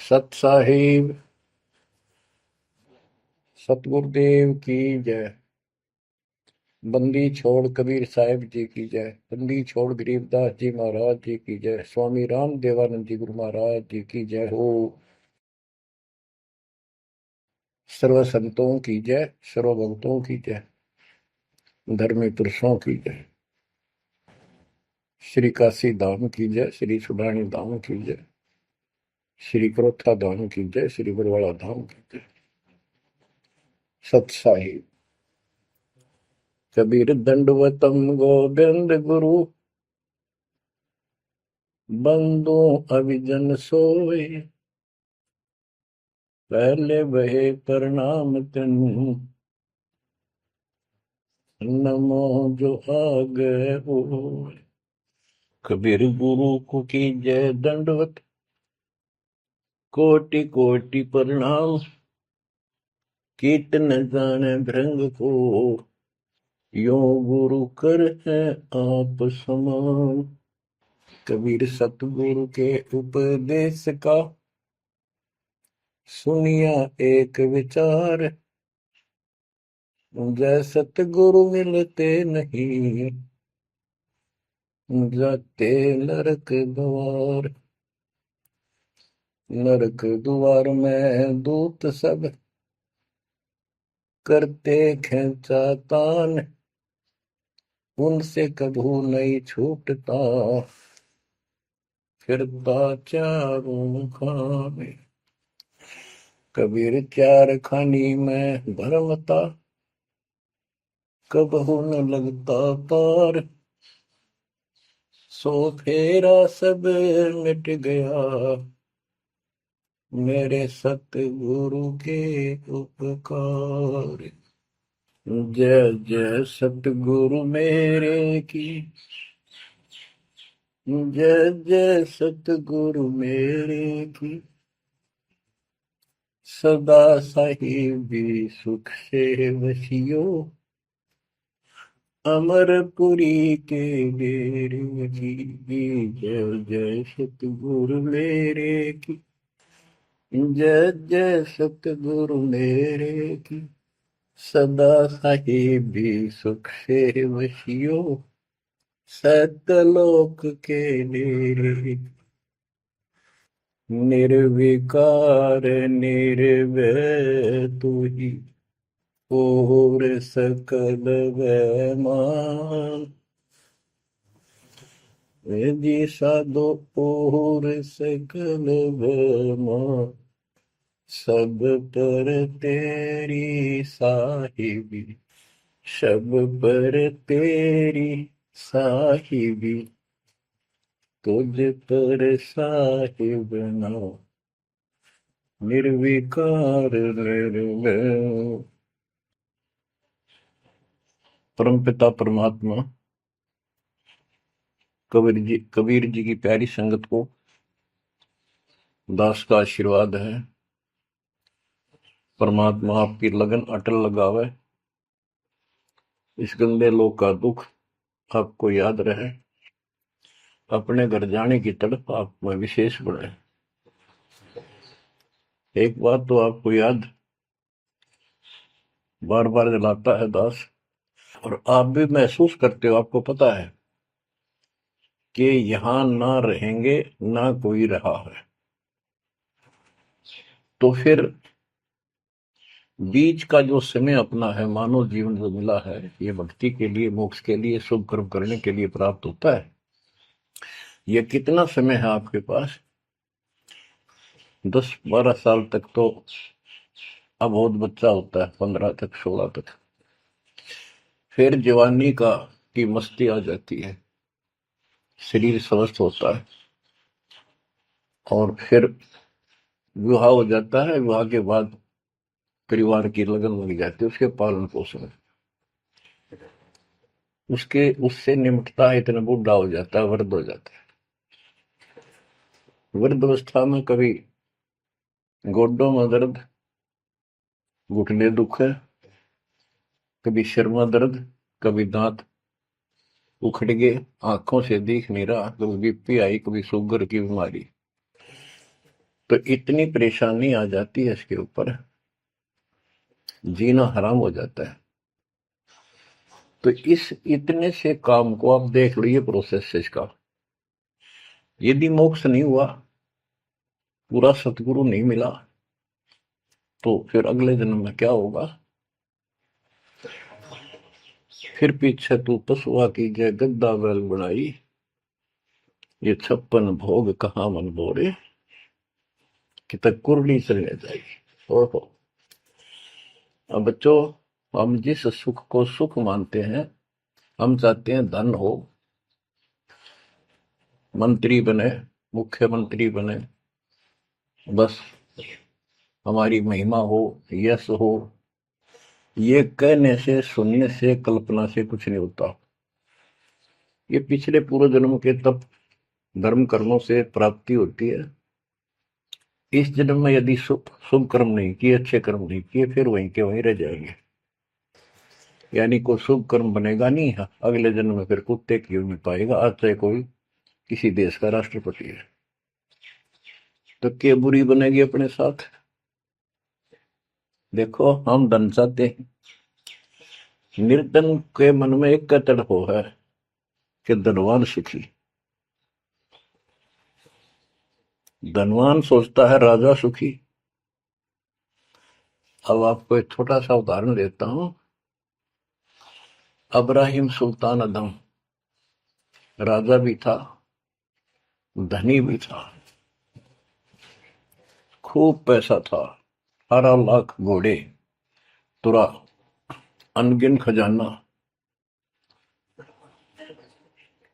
सत साहिब सतगुरुदेव की जय। बंदी छोड़ कबीर साहिब जी की जय। बंदी छोड़ गरीबदास जी महाराज जी की जय। स्वामी राम देवानंद जी गुरु महाराज जी की जय हो। सर्व संतों की जय, सर्व भक्तों की जय, धर्मी पुरुषों की जय। श्री काशी धाम की जय, श्री सुडानी धाम की जय, श्री क्रोथा धाम की जय, श्री बरवाड़ा धाम की जय। सत साहिब कबीर दंडवतम गोविंद गुरु, बंदो अभिजन सोए, पहले बहे प्रणाम तिन, नमो जो आगे हो। कबीर गुरु को की जय दंडवत, कोटि कोटि प्रणाम, कीर्तन जाने भृंग को, यो गुरु कर है आप समान। कबीर सतगुरु के उपदेश का, सुनिया एक विचार, जय सतगुरु मिलते नहीं, जाते नरक द्वार। नरक द्वार में दूत सब, करते खेचा तान, उनसे कभू नहीं छूटता, फिरता चारों खाने। कबीर चार खानी में भरमता, कबहू न लगता पार, सो फेरा सब मिट गया, मेरे सतगुरु के उपकार। जय जय सतगुरु मेरे की, जय जय सतगुरु मेरे की, सदा साहिबी सुख से वसियो, अमरपुरी के डेरे की। जय जय सतगुरु मेरे की, जय जय सतगुरु मेरे की, सदा साहिबी सुख से वसियो, सतलोक के डेरे। निर्विकार निर्भय तू ही, और सकल वैमान, जी साधो और सकल वैमान, सब पर तेरी साहिबी, सब पर तेरी साहिबी, तुझ पर साहिब ना, निर्विकार निर्भय। परमपिता परमात्मा कबीर जी की प्यारी संगत को दास का आशीर्वाद है। परमात्मा आपकी लगन अटल लगावे, इस गंदे लोक का दुख आपको याद रहे, अपने घर जाने की तड़प आप में विशेष बढ़े। एक बात तो आपको याद बार बार दिलाता है दास, और आप भी महसूस करते हो, आपको पता है कि यहां ना रहेंगे ना कोई रहा है, तो फिर बीच का जो समय अपना है, मानव जीवन जो मिला है, ये भक्ति के लिए, मोक्ष के लिए, शुभ कर्म करने के लिए प्राप्त होता है। ये कितना समय है आपके पास? 10-12 साल तक तो अब बहुत बच्चा होता है, 15 तक, 16 तक, फिर जवानी की मस्ती आ जाती है, शरीर स्वस्थ होता है, और फिर विवाह हो जाता है। विवाह के बाद परिवार की लगन लग जाती है, उसके पालन पोषण, उससे निमटता है, इतना बूढ़ा हो जाता है, वृद्ध हो जाता है। वृद्धावस्था में कभी गोड्डों में दर्द, घुटने दुख है, कभी सिर में दर्द, कभी दांत उखड़ गए, आंखों से दिख नहीं रहा, कभी बीपी आई, कभी शुगर की बीमारी। तो इतनी परेशानी आ जाती है इसके ऊपर, जीना हराम हो जाता है। तो इस इतने से काम को आप देख लो, ये प्रोसेस है इसका। यदि मोक्ष नहीं हुआ, पूरा सतगुरु नहीं मिला, तो फिर अगले जन्म में क्या होगा? फिर पीछे तू पशुआ की जय गद्दा बैल बनाई, ये 56 भोग कहाँ मन बोरे, कि तक कुरली चलने जाएगी। ओहो। अब बच्चों, हम जिस सुख को सुख मानते हैं, हम चाहते हैं धन हो, मंत्री बने, मुख्यमंत्री बने, बस हमारी महिमा हो, यश हो। ये कहने से, सुनने से, कल्पना से कुछ नहीं होता। ये पिछले पूर्व जन्म के तप धर्म कर्मों से प्राप्ति होती है। इस जन्म में यदि शुभ कर्म नहीं किए, अच्छे कर्म नहीं किए, फिर वहीं के वहीं रह जाएंगे। यानी कोई शुभ कर्म बनेगा नहीं है, अगले जन्म में फिर कुत्ते की में पाएगा, आज चाहे कोई किसी देश का राष्ट्रपति है। तो क्या बुरी बनेगी अपने साथ? देखो, हम धन चाहते हैं, निर्धन के मन में एक का तड़प है कि धनवान सुखी। धनवान सोचता है राजा सुखी। अब आपको एक छोटा सा उदाहरण देता हूं। अब्राहिम सुल्तान अदम राजा भी था, धनी भी था, खूब पैसा था, 18 लाख घोड़े, तुरा, अनगिन खजाना,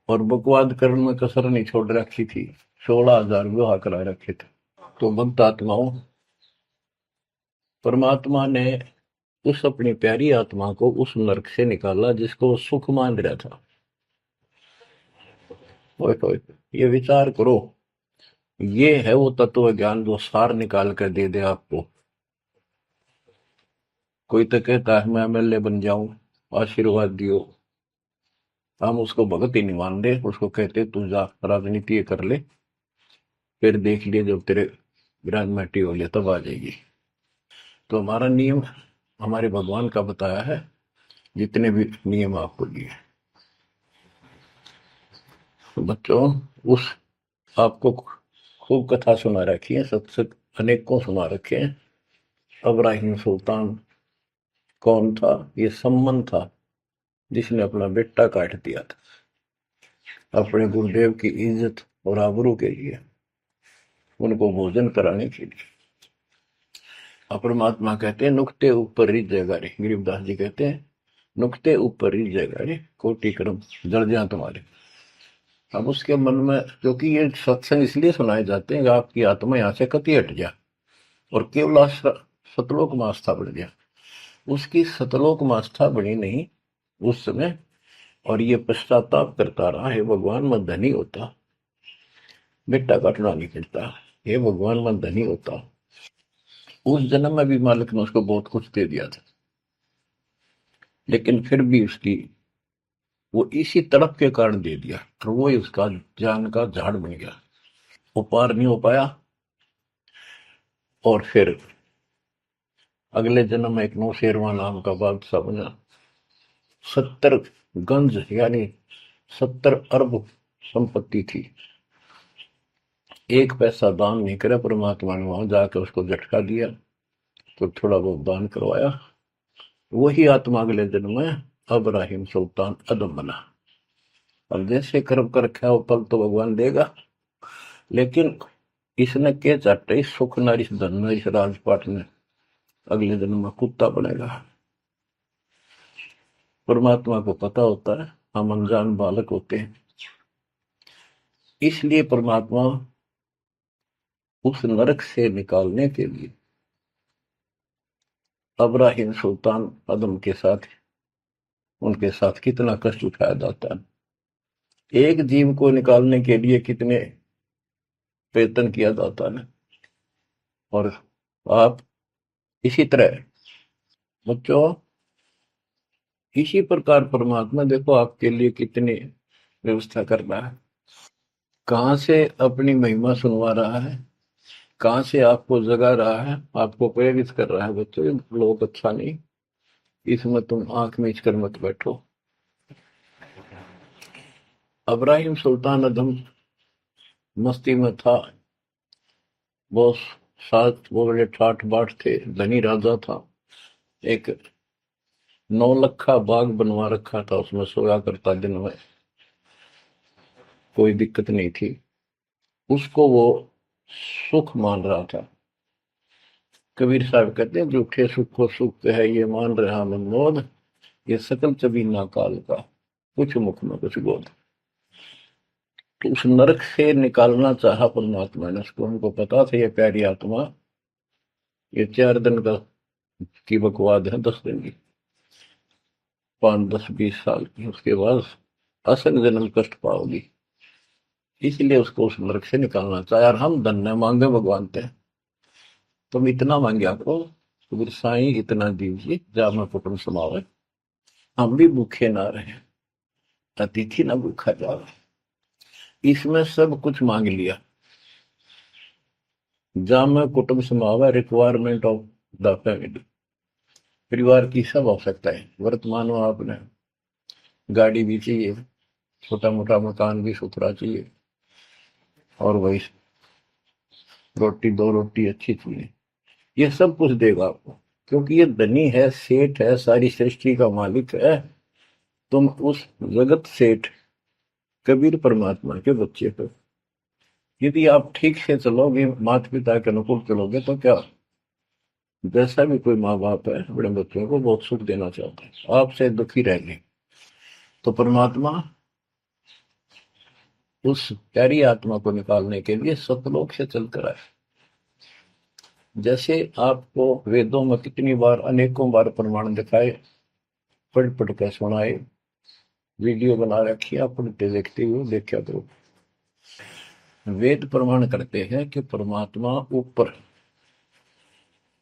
और बकवाद करने में कसर नहीं छोड़ रखी थी। 16,000 विवाह करा रखे थे। तो भक्त आत्माओं, परमात्मा ने उस अपनी प्यारी आत्मा को उस नरक से निकाला जिसको वो सुख मान रहा था। ओए ओए, ये विचार करो, ये है वो तत्व ज्ञान जो सार निकाल कर दे दे आपको। कोई तो कहता है मैं एमएलए बन जाऊं, आशीर्वाद दियो। हम उसको भगत ही नहीं मान रहे, उसको कहते तू जा राजनीति कर ले, फिर देख लिए जब तेरे ग्रांड हो लिया तब आ जाएगी। तो हमारा नियम हमारे भगवान का बताया है, जितने भी नियम आपको दिए। तो बच्चों, उस आपको खूब कथा सुना रखी है, सत्संग अनेकों सुना रखे हैं। अब्राहिम सुल्तान कौन था? ये सम्मन था जिसने अपना बेटा काट दिया था अपने गुरुदेव की इज्जत और आबरू के लिए, उनको भोजन कराने के लिए। परमात्मा कहते हैं नुक्ते ऊपर रिझ जाएगा रे, गरीबदास जी कहते हैं नुक्ते ऊपर रिझ जाएगा रे, कोटि कर्म जड़ जाए तुम्हारे। अब उसके मन में, क्योंकि ये सत्संग इसलिए सुनाए जाते हैं कि आपकी आत्मा यहाँ से कति हट जाए और केवल सतलोक में आस्था बढ़ जाए। उसकी सतलोक में आस्था बनी नहीं उस समय, और ये पश्चाताप करता रहा, हे भगवान मैं धनी होता, बेटा काटना नहीं पड़ता, हे भगवान मैं धनी होता। उस जन्म में भी मालिक ने उसको बहुत कुछ दे दिया था, लेकिन फिर भी उसकी वो इसी तड़प के कारण दे दिया, और वो ही उसका जान का झाड़ बन गया। वो पार नहीं हो पाया, और फिर अगले जन्म में एक नौशेरवा नाम का बादशाह बना। 70 गंज यानी 70 अरब संपत्ति थी। एक पैसा दान नहीं करे, परमात्मा ने वहां जाकर उसको झटका दिया, तो थोड़ा बहुत दान करवाया। वही आत्मा अगले जन्म में अब्राहिम सुल्तान अदम बना। अब जैसे कर्म कर रखा है वो फल तो भगवान देगा, लेकिन इसने के चाटे इस सुख न, इस धन न, इस राजपाट में अगले जन्म में कुत्ता बनेगा। परमात्मा को पता होता है हम अनजान बालक होते हैं, इसलिए परमात्मा उस नरक से निकालने के लिए अब्राहिम सुल्तान अदम के साथ, उनके साथ कितना कष्ट उठाया जाता है। एक जीव को निकालने के लिए कितने प्रयत्न किया जाता है। और आप इसी तरह बच्चों, इसी प्रकार परमात्मा देखो आपके लिए कितनी व्यवस्था कर रहा है, कहां से अपनी महिमा सुनवा रहा है, कहाँ से आपको जगा रहा है, आपको प्रेरित कर रहा है बच्चों, ये लोग अच्छा नहीं, इसमें तुम आंख मीच कर मत बैठो। अब्राहिम सुल्तान अदम मस्ती में था, वो साथ वो बड़े ठाठ बाट थे, धनी राजा था। एक 9 लखा बाग बनवा रखा था, उसमें सोया करता दिन में, कोई दिक्कत नहीं थी उसको, वो सुख मान रहा था। कबीर साहब कहते हैं, झूठे सुख को सुख है ये मान रहा मनमोद, ये सकल चबीना काल का, कुछ मुख में कुछ बोध। तो उस नरक से निकालना चाहा परमात्मा ने उसको, उनको पता था ये प्यारी आत्मा, ये 4 दिन का की बकवाद है, 10 दिन की, 5, 10, 20 साल की, उसके बाद असंग जन्म कष्ट पाओगी, इसलिए उसको उस नरक से निकालना चाहे। और हम धन्य मांगे भगवान थे, तुम इतना मांगे आपको, तो साईं इतना दीजिए जा मैं कुटुंब समावे, हम भी भूखे ना रहे, अतिथि ना भूखा जावे। इसमें सब कुछ मांग लिया, जा मैं कुटुंब समावे, रिक्वायरमेंट ऑफ द फैमिली, परिवार की सब आवश्यकताएं। वर्तमान में आपने गाड़ी भी चाहिए, छोटा मोटा मकान भी सुथरा चाहिए, और वही रोटी 2 रोटी अच्छी चाहिए, ये सब कुछ देगा आपको, क्योंकि ये धनी है, सेठ है, सारी सृष्टि का मालिक है। तुम उस जगत सेठ कबीर परमात्मा के बच्चे हो। यदि आप ठीक से चलोगे, माता पिता के अनुकूल चलोगे, तो क्या, जैसा भी कोई माँ बाप है अपने बच्चों को बहुत सुख देना चाहता है, आपसे दुखी रहेंगे, तो परमात्मा उस प्यारी आत्मा को निकालने के लिए सतलोक से चलकर आए। जैसे आपको वेदों में कितनी बार, अनेकों बार प्रमाण दिखाए, पढ़ पढ़ कर सुनाए, वीडियो बना रखी, आप पढ़ते देखते हुए देखा करो। वेद प्रमाण करते हैं कि परमात्मा ऊपर,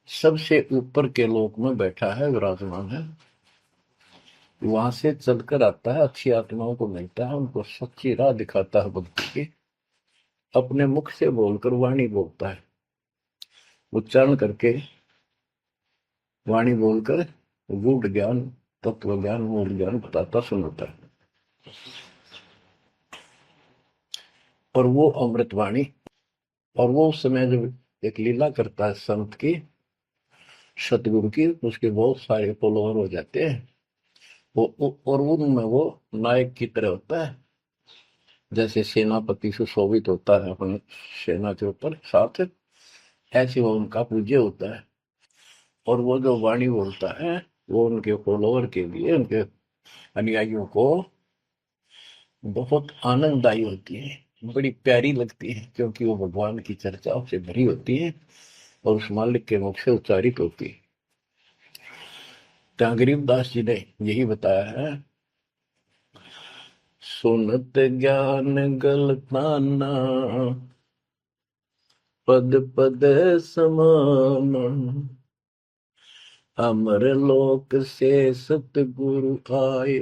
सबसे ऊपर के लोक में बैठा है, विराजमान है, वहां से चलकर आता है, अच्छी आत्माओं को मिलता है, उनको सच्ची राह दिखाता है भक्ति की, अपने मुख से बोलकर वाणी बोलता है, उच्चारण करके वाणी बोलकर गूढ़ ज्ञान, तत्व ज्ञान, मूल ज्ञान बताता सुनाता है। और वो अमृतवाणी, और वो उस समय जब एक लीला करता है संत की, सतगुरु की, उसके बहुत सारे फॉलोअर हो जाते हैं, और उनमें वो नायक की तरह होता है, जैसे सेनापति सुशोभित होता है अपने सेना के ऊपर साथ, ऐसे वो उनका पूज्य होता है। और वो जो वाणी बोलता है, वो उनके फॉलोअर के लिए, उनके अनुयायियों को बहुत आनंददायी होती है, बड़ी प्यारी लगती है, क्योंकि वो भगवान की चर्चाओं से भरी होती है और उस मालिक के मुख से उच्चारित होती है। तो गरीबदास जी ने यही बताया है, सुनत ज्ञान गलताना, पद पद समान, अमर लोक से सतगुरु आए,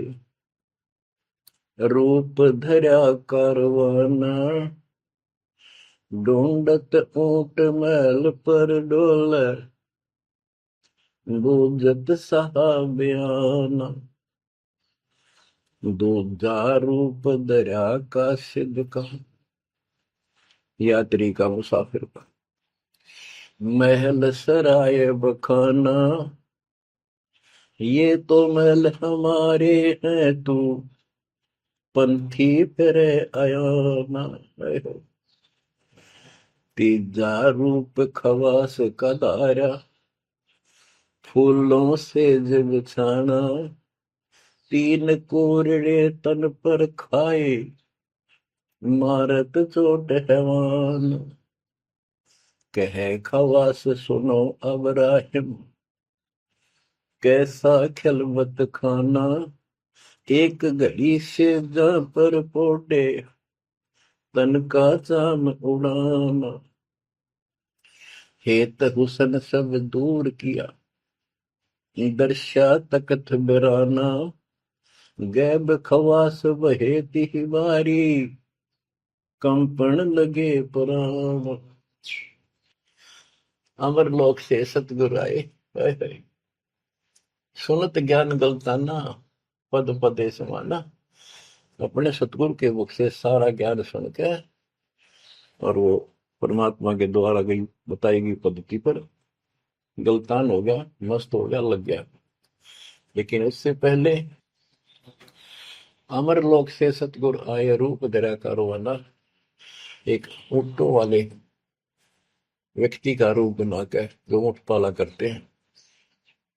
रूप धरा करवाना, ढूंढत ऊंट मैल पर डोले, बूझत साहबियाना, दूजा रूप दरिया का सिद्ध का, यात्री का, मुसाफिर का, महल सराय बखाना, ये तो महल हमारे हैं, तू पंथी फिरे अयाना। तीजा रूप खवास का दारा, फूलों से जब छाना, 3 कोरड़े तन पर खाए, मारत चोट हैवान, कहे खवास सुनो अब राहिम, कैसा खिलवत खाना, एक घड़ी से जा पर पोटे, तन का चाम उड़ाना, हेत हुसन सब दूर किया, दर्शा तकत बिराना, गैब खवास बहे तिहवारी, कंपन लगे पुराण। अमर लोक से सतगुरु आए, हाय हाय। सुनत ज्ञान गलताना, पद पदे समाना। अपने सतगुरु के मुख से सारा ज्ञान सुन के और वो परमात्मा के द्वारा गई बताई गई पद्धति पर गलतान हो गया, मस्त हो गया, लग गया। लेकिन उससे पहले अमर लोक से सतगुरु आए, रूप धरा कारोबाना। एक ऊँटों वाले व्यक्ति का रूप बनाकर जो ऊँट पाला करते हैं,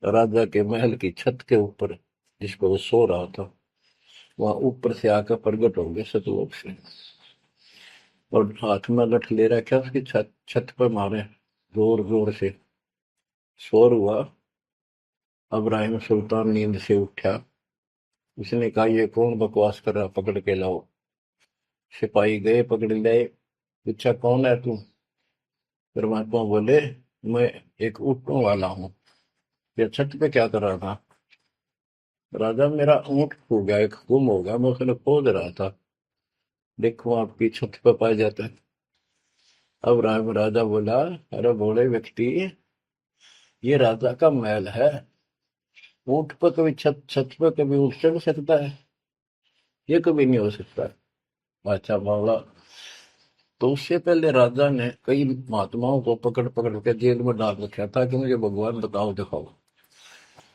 राजा के महल की छत के ऊपर जिस पर वो सो रहा था, वहां ऊपर से आकर प्रकट होंगे सतलोक से, और हाथ में लठ ले रखा, उसकी छत छत पर मारे जोर जोर से। शोर हुआ। अब्राहिम सुल्तान नींद से उठा। उसने कहा, ये कौन बकवास कर रहा, पकड़ के लाओ। सिपाही गए, पकड़ लाए। पूछा, कौन है तू? परमात्मा बोले, मैं एक ऊँटों वाला हूँ। ये छत पे क्या कर रहा था? राजा, मेरा ऊँट खो गया, एक गुम हो गया, मैं उसने खोज रहा था, देखो आपकी छत पे पाया जाता है। अब राजा बोला, अरे भोले व्यक्ति, ये राजा का महल है, ऊँट पर कभी छत छत पर कभी ऊँट चढ़ सकता है? ये कभी नहीं हो सकता। अच्छा बावला। तो उससे पहले राजा ने कई महात्माओं को पकड़ पकड़ के जेल में डाल रखा था कि मुझे भगवान बताओ, दिखाओ।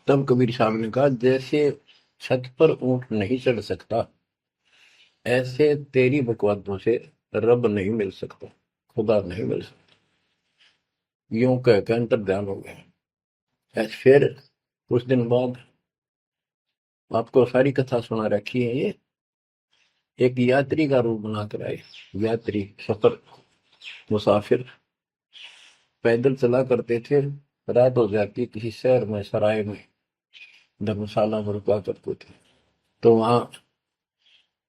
तब कबीर साहब ने कहा, जैसे छत पर ऊँट नहीं चढ़ सकता, ऐसे तेरी बकवादों से रब नहीं मिल सकता, खुदा नहीं मिल सकता। यूं कहकर अंतर ध्यान हो गया। ऐसे फिर कुछ दिन बाद आपको सारी कथा सुना रखी है। ये एक यात्री का रूप बनाकर आए। यात्री, सफर, मुसाफिर पैदल चला करते थे। रात हो जाती, किसी शहर में, सराय में, धर्मशाला में रुका करते थे। तो वहां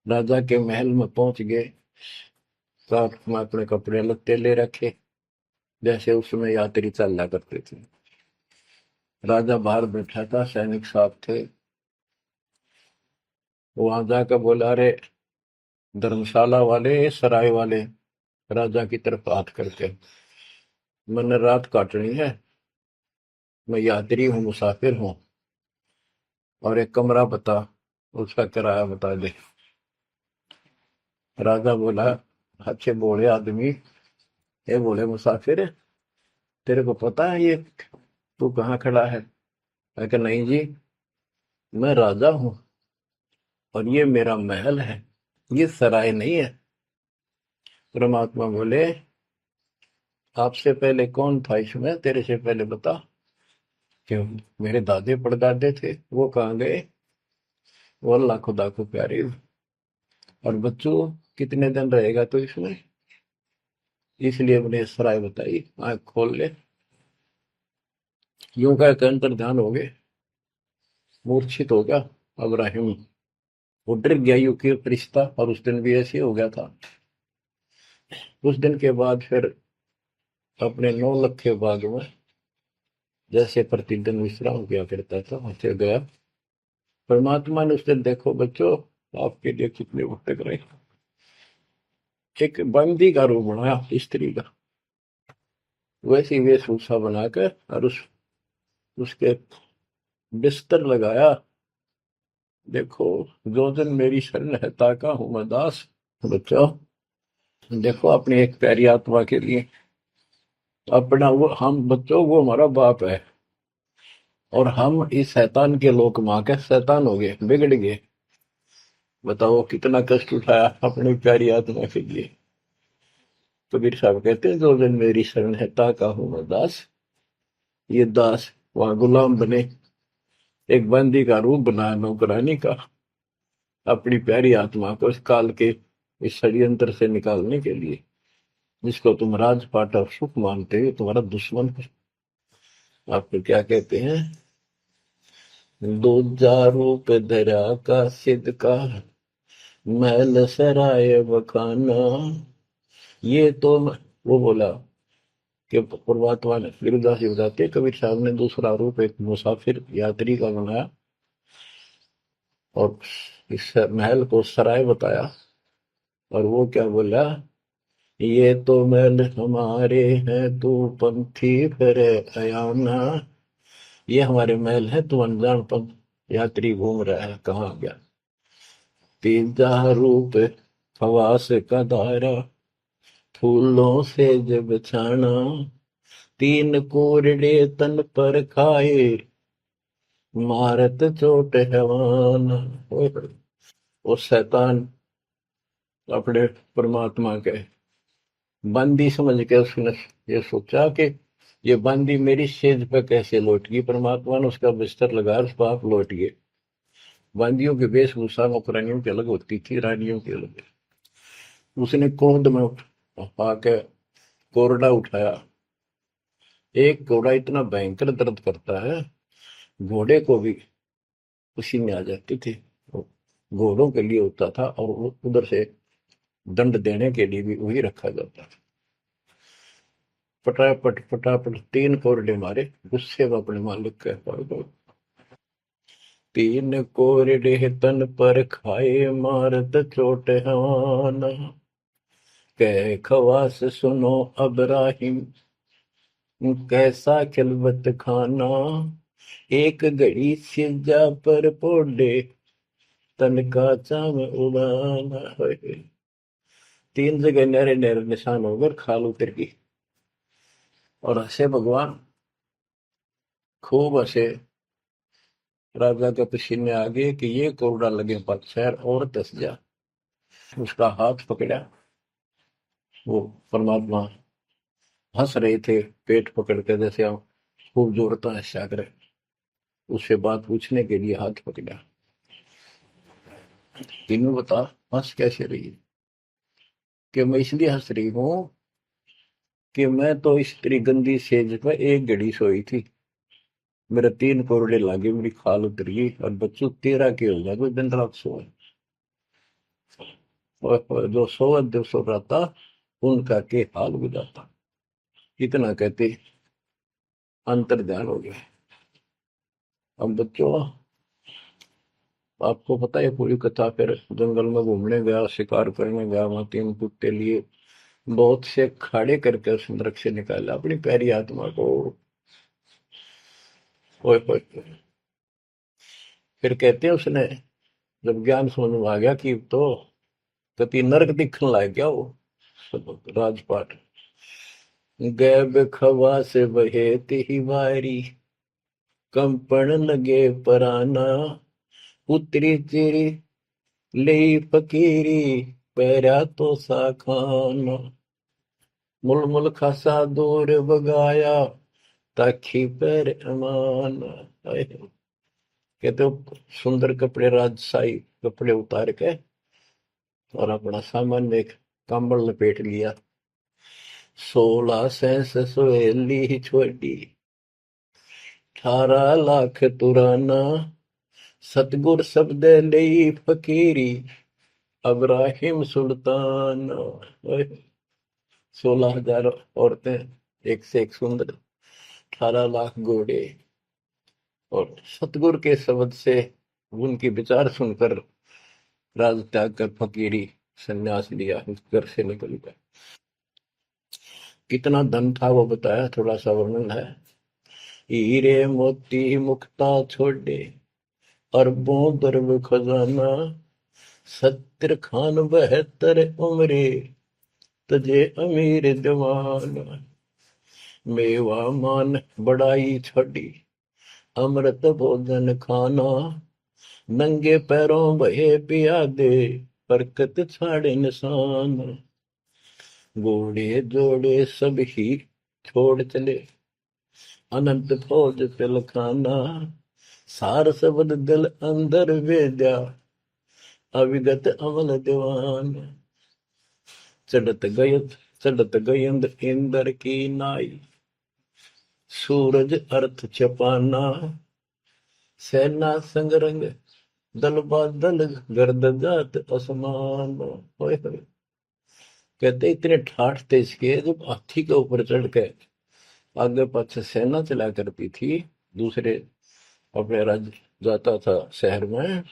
राजा के महल में पहुंच गए। साथ में अपने कपड़े लत्ते ले रखे, जैसे उसमें यात्री चला करते थे। राजा बाहर बैठा था, सैनिक साथ थे। वहां जाकर बोला, अरे धर्मशाला वाले, सराय वाले, राजा की तरफ हाथ करके, मैंने रात काटनी है, मैं यात्री हूँ, मुसाफिर हूँ, और एक कमरा बता, उसका किराया बता दे। राजा बोला, अच्छे बोले आदमी, ये बोले मुसाफिर, तेरे को पता है ये तू कहाँ खड़ा है? मैं कहा, नहीं जी, मैं राजा हूँ और ये मेरा महल है, ये सराय नहीं है। परमात्मा बोले, आपसे पहले कौन था इसमें, तेरे से पहले बता। क्यों? मेरे दादे परदादे थे, वो कहाँ गए? वो अल्लाह खुदा को प्यारे। और बच्चों, कितने दिन रहेगा तो इसमें? इसलिए मैंने सराय बताई, आंख खोल ले। यूं का अंतर ध्यान हो गए, मूर्छित हो गया अब्राहिम। वो डर गया, यू की रिश्ता, और उस दिन भी ऐसे हो गया था। उस दिन के बाद फिर अपने 9 लखे बाग में जैसे प्रतिदिन विश्राम किया करता था, वैसे गया। परमात्मा ने उस दिन, देखो बच्चों, आपके लिए कितने भटक रहे, एक बंदी का रूप बनाया, स्त्री का, वैसी वेशभूषा बनाकर, और उसके बिस्तर लगाया। देखो, जो दिन मेरी शरण है, ताका हूं मैं दास। बच्चों, देखो अपनी एक प्यारी आत्मा के लिए अपना, वो हम बच्चों, वो हमारा बाप है, और हम इस शैतान के लोक मां के शैतान हो गए, बिगड़ गए। बताओ कितना कष्ट उठाया अपनी प्यारी आत्मा के लिए। कबीर साहब कहते हैं, जो दिन मेरी शरण है, ताका हूं मैं दास। ये दास वहां गुलाम बने, एक बंदी का रूप बनाया नौकरानी का, अपनी प्यारी आत्मा को इस काल के इस षड्यंत्र से निकालने के लिए। जिसको तुम राजपाट और सुख मानते हो, तुम्हारा दुश्मन है। आपको क्या कहते हैं? दूजा रूप धरा का सिद्ध का, महल सराय बखाना। ये तो वो बोला कि परमात्मा ने, गिरिदास जी बताते हैं, कबीर साहब ने दूसरा रूप एक मुसाफिर यात्री का बनाया, और इस महल को सराय बताया। और वो क्या बोला ये तो महल हमारे हैं, तू पंथी फिर अयाना। ये हमारे महल है, तू अनजान पंथ यात्री घूम रहा है, कहाँ गया। तीजा रूप खवास का दायरा, फूलों से जब छाना। तीन कोरडे तन पर खाए, मारत चोट हैवान। वो शैतान अपने परमात्मा के बंदी समझ के उसने ये सोचा कि ये बंदी मेरी सेज पे कैसे लौट गई। परमात्मा ने उसका बिस्तर लगा, उस पाप लौट गए। बंदियों की वेशभूषा नौकरानियों की अलग होती थी, रानियों की अलग। उसने क्रोध में आके कोरडा उठाया। एक घोड़ा इतना भयंकर दर्द करता है, घोड़े को भी उसी में आ जाती थी। वो घोड़ों के लिए होता था, और उधर से दंड देने के लिए भी वही रखा जाता था। फटाफट फटाफट तीन कोरडे मारे, गुस्से में अपने मालिक के पास गए। तीन कोरडे तन पर खाए, मारत चोट हवाना। कह खवास सुनो अबराहिम, कैसा खिलवत खाना। एक घड़ी सिजा पर पोडे, तन का चाम उड़ाना है। तीन जगह नहरे नहरे निशान होकर खाल उतर गई। और हंसे भगवान, खूब हंसे। राजा के पसीने आ गए कि ये कोरडा लगे पर शहर और दस जा। उसका हाथ पकड़ा। वो परमात्मा हंस रहे थे, पेट पकड़ के, जैसे हम खूब जोरता है सागर। उससे बात पूछने के लिए हाथ पकड़ा। तीनों बता, हंस कैसे रही है? कि मैं इसलिए हंस रही हूँ कि मैं तो इस तेरी गंदी सेज पे एक घड़ी सोई थी, मेरे तीन कोरडे लागे, मेरी खाल उतर गई, और बच्चों तेरा के हो गया कोई दिन रात सोए। और जो सोवत जो सो रहा था, उनका के हाल बुझाता। इतना कहते अंतर ध्यान हो गया। अब बच्चों, आपको पता है पूरी कथा। फिर जंगल में घूमने गया, शिकार करने गया, वहां तीन कुत्ते लिए, बहुत से खाड़े करके उस नरक से निकाला अपनी प्यारी आत्मा को। ओए ओए ओए। फिर कहते हैं उसने जब ज्ञान समझ में आ गया कि तो कति नरक दिखने लग गया वो। राजपाट गैब खवा से बहे ही वारी, कंपन लगे पराना। उतरी चिरी ले फकीरी, पैरा तो सा खाना। मुलमुल खासा दूर बगाया, ताखी पैर अमान। कहते हो सुंदर कपड़े, राजशाही कपड़े उतार के, और अपना सामान एक कंबल लपेट लिया। 16 सहेली ही छोड़ी, 18 लाख तुराना। सतगुर शब्द लई फकीरी, अब्राहिम सुल्तान। 16,000 औरतें, एक से एक सुंदर, 18 लाख घोड़े, और सतगुर के शब्द से उनकी विचार सुनकर राज त्याग कर फकीरी संन्यास लिया, उस घर से निकल गया। कितना धन था वो बताया, थोड़ा सा वर्णन है। हीरे मोती मुक्ता छोड़े, अरबों दरब खजाना। 70 खान 72 उम्रे, तजे अमीर जवान। मेवा मान बड़ाई छड़ी, अमृत भोजन खाना। नंगे पैरों बहे पियादे, बरकत छाड़े निशान। घोड़े जोड़े सब ही छोड़ चले, अनंत फौज तिलखाना। सार सबद दिल अंदर वेद्या, अविगत अमल दीवान। चढ़त गयत चढ़त गयंद इंद्र की नाई, सूरज अर्थ छपाना। सेना संगरंग दल बादल, गर्द जात असमान। होए होए। कहते इतने ठाठ थे इसके, जब हाथी के ऊपर चढ़ के आगे पाछे सेना चला करती थी, दूसरे अपने राज्य जाता था शहर में,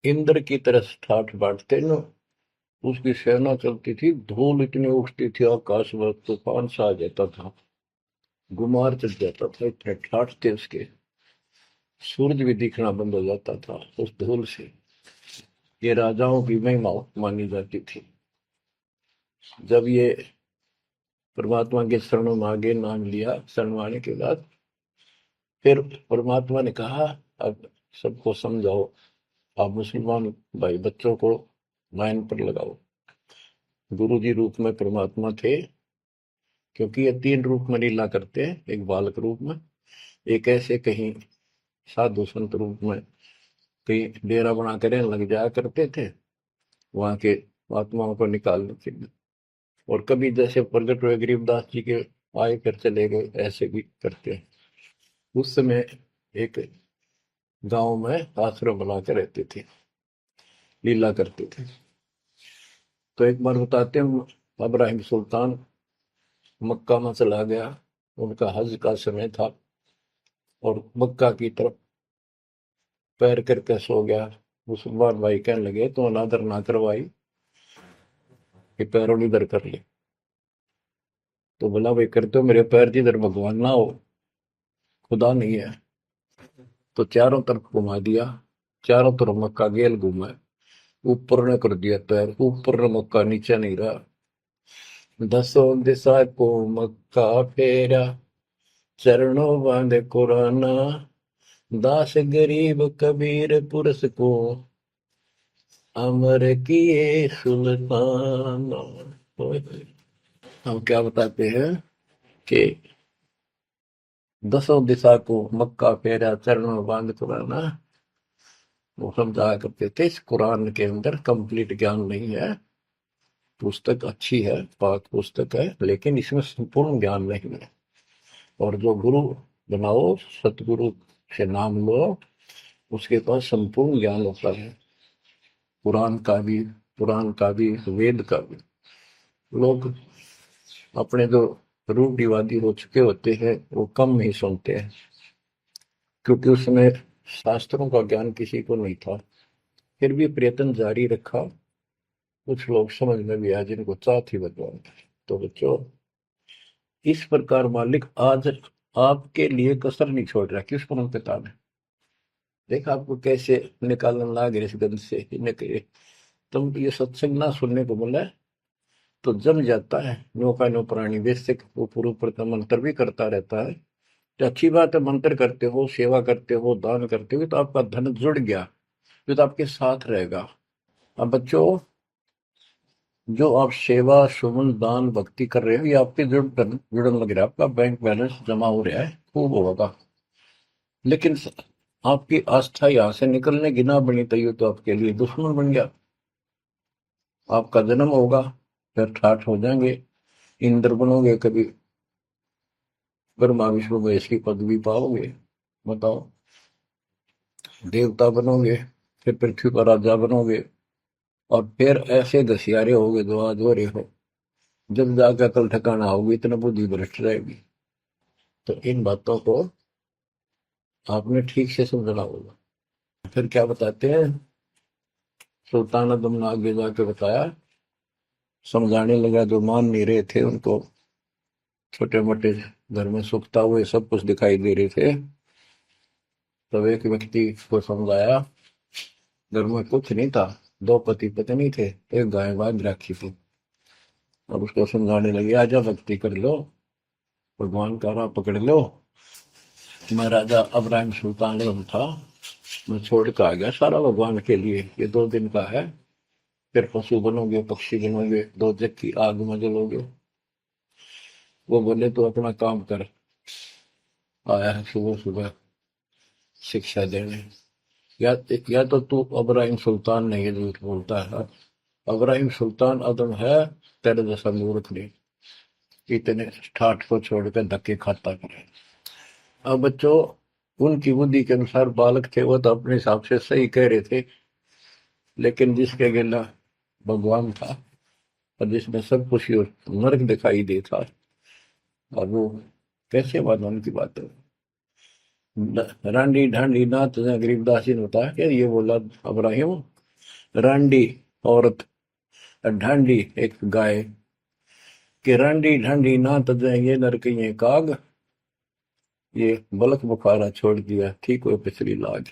इंद्र की तरह ठाठ बांटते न। उसकी सेना चलती थी, धूल इतनी उठती थी आकाश में, तूफान सा आ जाता था, गुमार चढ़ जाता था, इतने ठाठ थे उसके, सूरज भी दिखना बंद हो जाता था उस धूल से। ये राजाओं की महिमा मानी जाती थी। जब ये परमात्मा के शरणों में आगे नाम लिया, शरण आने के बाद फिर परमात्मा ने कहा, अब सबको समझाओ, आप मुसलमान भाई बच्चों को लाइन पर लगाओ। गुरु जी रूप में परमात्मा थे, क्योंकि ये तीन रूप में लीला करते हैं, एक बालक रूप में, एक ऐसे कहीं साधु संत रूप में कहीं डेरा बना कर लग जाया करते थे वहां के आत्माओं को निकालने के लिए, और कभी जैसे प्रगट हुए गरीबदास जी के आए फिर चले गए, ऐसे भी करते हैं। उस समय एक गांव में आश्रम बना के रहते थे, लीला करते थे। तो एक बार बताते हैं, इब्राहिम सुल्तान मक्का में चला गया, उनका हज का समय था, और मक्का की तरफ पैर करके सो गया। मुसलमान भाई कहने लगे तो अनादर ना करवाई, कि पैरों इधर कर ले। तो बोला, भाई करते हो मेरे पैर जिधर भगवान ना हो, खुदा नहीं है। तो चारों तरफ घुमा दिया, चारों तरफ मक्का गेल घूमा, ऊपर ने कर दिया पैर, ऊपर ने मक्का, नीचे नहीं रहा। दसों दिशा को मक्का फेरा, चरणों बांधे कुराना, दास गरीब कबीर पुरस को, अमर किए सुल्तान। हम क्या बताते हैं कि दसों दिशा को मक्का फेरा, चरणों में बांध कुराना, वो समझाया करते थे। इस कुरान के अंदर कंप्लीट ज्ञान नहीं है, पुस्तक अच्छी है, पाक पुस्तक है, लेकिन इसमें संपूर्ण ज्ञान नहीं है। और जो गुरु बनाओ, सतगुरु से नाम लो, उसके पास संपूर्ण ज्ञान होता है, पुराण का भी, वेद का भी। लोग अपने जो रूढ़िवादी हो चुके होते हैं, वो कम ही सुनते हैं, क्योंकि उसमें शास्त्रों का ज्ञान किसी को नहीं था। फिर भी प्रयत्न जारी रखा, कुछ लोग समझ में भी आए जिनको चाह थी भगवान। तो बच्चों, इस प्रकार मालिक आज आपके लिए कसर नहीं छोड़ रहा। किस परम पिता ने देखा आपको कैसे निकालने लगे इस गंध से, इन्हें तुम ये सत्संग ना सुनने को मिला है तो जम जाता है। नौका नो प्राणी बेसिक ऊपर ऊपर का मंत्र भी करता रहता है, तो अच्छी बात है, मंत्र करते हो, सेवा करते हो, दान करते हो, तो आपका धन जुड़ गया, तो आपके साथ रहेगा। अब बच्चों, जो आप सेवा सुमन दान भक्ति कर रहे हो, ये आपके जुड़न लग रहा है, आपका बैंक बैलेंस जमा हो रहा है, खूब होगा। लेकिन आपकी आस्था यहाँ से निकलने की ना बनी तैयो, तो आपके लिए दुश्मन बन गया। आपका जन्म होगा, फिर ठाठ हो जाएंगे, इंद्र बनोगे, कभी ब्रह्मा विष्णु महेश की पदवी पाओगे, बताओ, देवता बनोगे, फिर पृथ्वी पर राजा बनोगे, और फिर ऐसे घसियारे होगे जो आज हो रहे हो। जब जाकर कल ठिकाना होगी, इतना बुद्धि भ्रष्ट रहेगी। तो इन बातों को आपने ठीक से समझना होगा। फिर क्या बताते हैं, सुल्तान आदम ने आगे जाके बताया, समझाने लगा, जो मान नहीं रहे थे उनको, छोटे मोटे घर में सुखता हुए सब कुछ दिखाई दे रहे थे। तब एक व्यक्ति को समझाया, घर में कुछ नहीं था, दो पति पत्नी थे, एक गाय बांध रखी थी। अब उसको समझाने लगे, आजा भक्ति कर लो, भगवान का राह पकड़ लो। मैं राजा इब्राहिम सुल्तान था, मैं छोड़ कर आ गया सारा भगवान के लिए, ये 2 दिन का है, फिर पशु बनोगे, पक्षी बनोगे, दो जग की आग में जलोगे। वो बोले, तो अपना काम कर, आया है सुबह सुबह शिक्षा देने। या तो तू इब्राहिम सुल्तान नहीं, ये झूठ बोलता है। इब्राहिम सुल्तान अदम है, तेरे जैसा मूर्ख नहीं, इतने ठाठ को छोड़कर धक्के खाता करे। अब बच्चों, उनकी बुद्धि के अनुसार बालक थे, वो तो अपने हिसाब से सही कह रहे थे, लेकिन जिसके गिला भगवान था, और जिसमें सब कुछ नर्क दिखाई देता, और वो कैसे मानो उनकी बात है। रांडी ढांडी नाथ, गरीबदास जी ने बताया कि ये बोला इब्राहिम, रांडी औरत ढांडी एक गाय कि रांडी ढांडी ना तजे ये नर के ये काग, ये बलक बुखारा छोड़ दिया ठीक हुए पिछली लाग।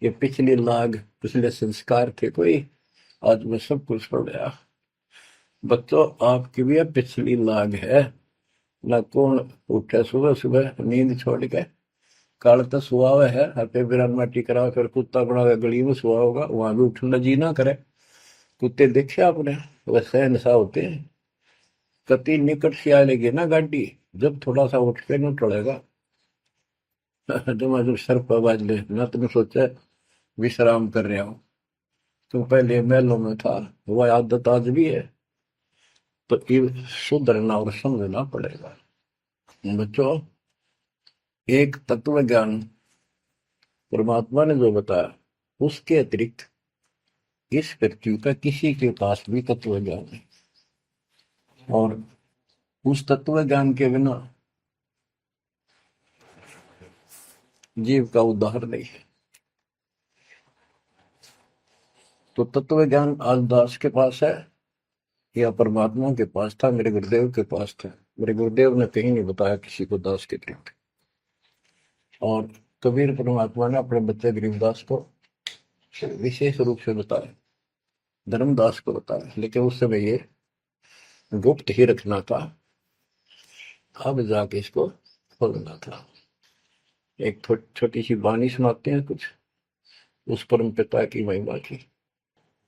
ये पिछली लाग पिछले संस्कार थे कोई, आज मैं सब कुछ पढ़ गया। बच्चों आपकी भी अब पिछली लाग है ना। कौन उठे सुबह सुबह नींद छोड़ के, काल तो सुआ हुआ है हते बिरान माटी करा फिर कुत्ता बना के गली में सुआ होगा, वहां भी उठना जी ना करे। कुत्ते देखे आपने, वैसे नशा होते हैं। कति निकट से आ लेगी ना गाड़ी, जब थोड़ा सा उठ के न टलेगा जब सर पर बाज ले ना, तुम सोचा विश्राम कर रहा हूं। तुम पहले महलों में था, वह आदत आज भी है, तो ये सुधरना और समझना पड़ेगा। बच्चों एक तत्व ज्ञान परमात्मा ने जो बताया, उसके अतिरिक्त इस पृथ्वी का किसी के पास भी तत्व ज्ञान नहीं, और उस तत्व ज्ञान के बिना जीव का उद्धार नहीं है। तो तत्व ज्ञान आज दास के पास है या परमात्मा के पास था, मेरे गुरुदेव के पास था। मेरे गुरुदेव ने कहीं नहीं बताया किसी को दास के अतिरिक्त। और कबीर परमात्मा ने अपने बच्चे गरीबदास को विशेष रूप से बताया, धर्मदास को बताया, लेकिन उस समय ये गुप्त ही रखना था, अब जाके इसको खोलना था। एक छोटी सी वाणी सुनाते हैं कुछ उस परम पिता की महिमा की।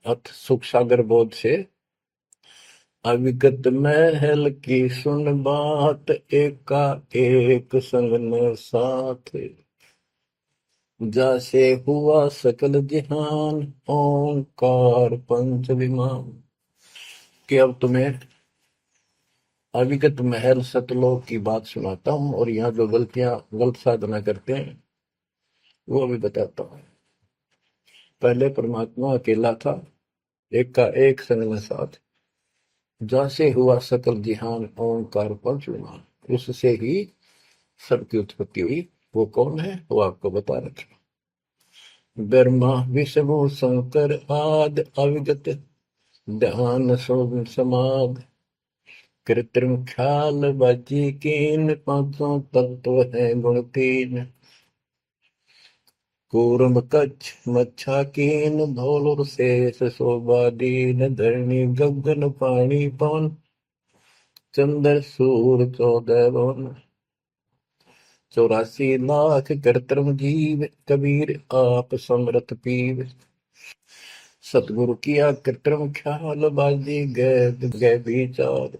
अथ सुख सागर बोध से अविगत महल की सुन बात, एका एक संग न साथ, जैसे हुआ सकल जहान, ओंकार पंच विमान। कि अब तुम्हें अविगत महल सतलोक की बात सुनाता हूं, और यहाँ जो गलत साधना करते हैं वो भी बताता हूं। पहले परमात्मा अकेला था, एक का एक संग में साथ, जैसे हुआ सकल जिहान, ओंकार पंच विमान, उससे ही सबकी उत्पत्ति हुई। वो कौन है वो आपको बता रखे। ब्रह्मा विष्णु शंकर आद, अविगत ध्यान समाध, कृत्रिम ख्याल बाजी कीन, पांचों तत्व है गुण तीन, कूर्म कच्छ मच्छा कीन, धौल शेष शोभा दीन, धरणी गगन पानी पवन, चंद्र सूर 14 भवन, 84 लाख कृत्रिम जीव, कबीर आप समरथ पीव, सतगुरु किया कृत्रिम ख्याल, बाजी गए विचार,